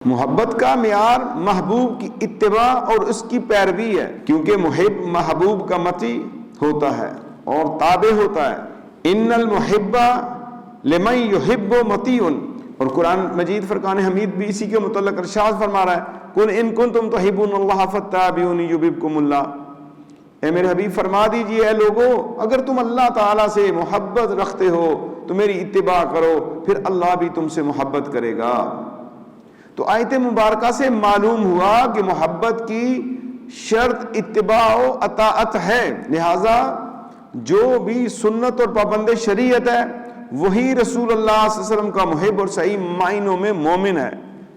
محبت کا معیار محبوب کی اتباع اور اس کی پیروی ہے، کیونکہ محب محبوب کا مطیع ہوتا ہے اور تابع ہوتا ہے۔ ان المحب لمن یحب مطیع، اور قرآن مجید فرقان حمید بھی اسی کے متعلق ارشاد فرما رہا ہے، قل ان کنتم تحبون اللہ فاتبعونی یحببکم اللہ۔ اے میرے حبیب فرما دیجئے اے لوگو، اگر تم اللہ تعالیٰ سے محبت رکھتے ہو تو میری اتباع کرو، پھر اللہ بھی تم سے محبت کرے گا۔ تو آیت مبارکہ سے معلوم ہوا کہ محبت کی شرط اتباع و اطاعت ہے، لہذا جو بھی سنت اور پابند شریعت ہے وہی رسول اللہ صلی اللہ علیہ وسلم کا محب اور صحیح معنوں میں مومن ہے،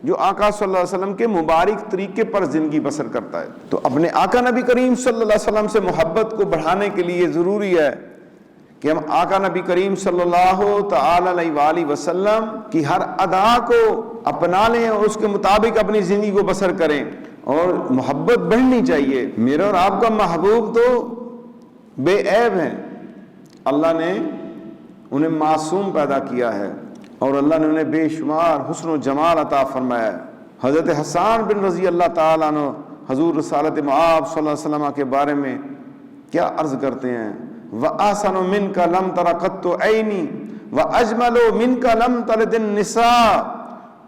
جو آقا صلی اللہ علیہ وسلم کے مبارک طریقے پر زندگی بسر کرتا ہے۔ تو اپنے آقا نبی کریم صلی اللہ علیہ وسلم سے محبت کو بڑھانے کے لیے ضروری ہے کہ ہم آقا نبی کریم صلی اللہ تعالی علیہ وآلہ وسلم کی ہر ادا کو اپنا لیں اور اس کے مطابق اپنی زندگی کو بسر کریں، اور محبت بڑھنی چاہیے۔ میرا اور آپ کا محبوب تو بے عیب ہیں، اللہ نے انہیں معصوم پیدا کیا ہے اور اللہ نے انہیں بے شمار حسن و جمال عطا فرمایا ہے۔ حضرت حسان بن رضی اللہ تعالیٰ عنہ حضور رسالت مآب صلی اللہ علیہ وسلم کے بارے میں کیا عرض کرتے ہیں، وَأَحْسَنُ مِنْكَ لَمْ تَرَ قَطُّ عَيْنِي وَأَجْمَلُ مِنْكَ لَمْ تَلِدِ النِّسَاءُ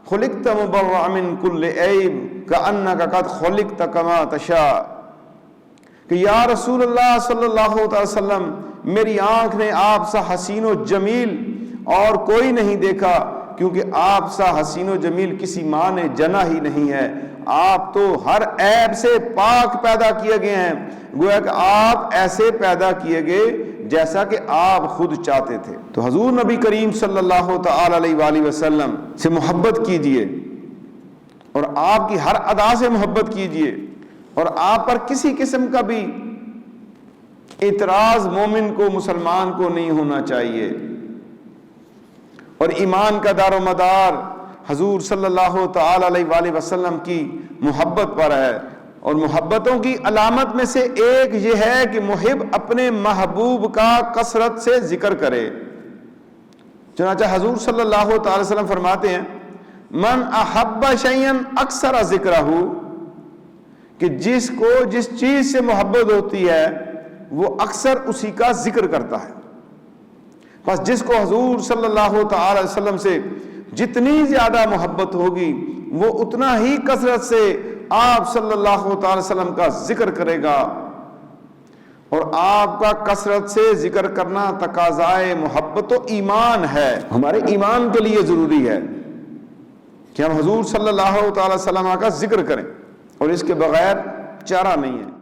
خُلِقْتَ مُبَرَّأً مِنْ كُلِّ عَيْبٍ كَأَنَّكَ قَدْ خُلِقْتَ كَمَا تَشَاءُ، کہ یا رسول اللہ صلی اللہ علیہ وسلم، میری آنکھ نے آپ سا حسین و جمیل اور کوئی نہیں دیکھا، کیونکہ آپ سا حسین و جمیل کسی ماں نے جنا ہی نہیں ہے۔ آپ تو ہر عیب سے پاک پیدا کیے گئے ہیں، گویا کہ آپ ایسے پیدا کیے گئے جیسا کہ آپ خود چاہتے تھے۔ تو حضور نبی کریم صلی اللہ تعالی علیہ وآلہ وسلم سے محبت کیجئے اور آپ کی ہر ادا سے محبت کیجئے، اور آپ پر کسی قسم کا بھی اعتراض مومن کو، مسلمان کو نہیں ہونا چاہیے۔ اور ایمان کا دار و مدار حضور صلی اللہ تعالی علیہ وآلہ وسلم کی محبت پر ہے، اور محبتوں کی علامت میں سے ایک یہ ہے کہ محب اپنے محبوب کا کثرت سے ذکر کرے۔ چنانچہ حضور صلی اللہ تعالی وسلم فرماتے ہیں، من احب شیئا اکثر ذکرہ، کہ جس کو جس چیز سے محبت ہوتی ہے وہ اکثر اسی کا ذکر کرتا ہے۔ بس جس کو حضور صلی اللہ تعالی وسلم سے جتنی زیادہ محبت ہوگی وہ اتنا ہی کثرت سے آپ صلی اللہ تعالی وسلم کا ذکر کرے گا، اور آپ کا کثرت سے ذکر کرنا تقاضائے محبت و ایمان ہے۔ ہمارے ایمان کے لیے ضروری ہے کہ ہم حضور صلی اللہ تعالی وسلم کا ذکر کریں، اور اس کے بغیر چارہ نہیں ہے۔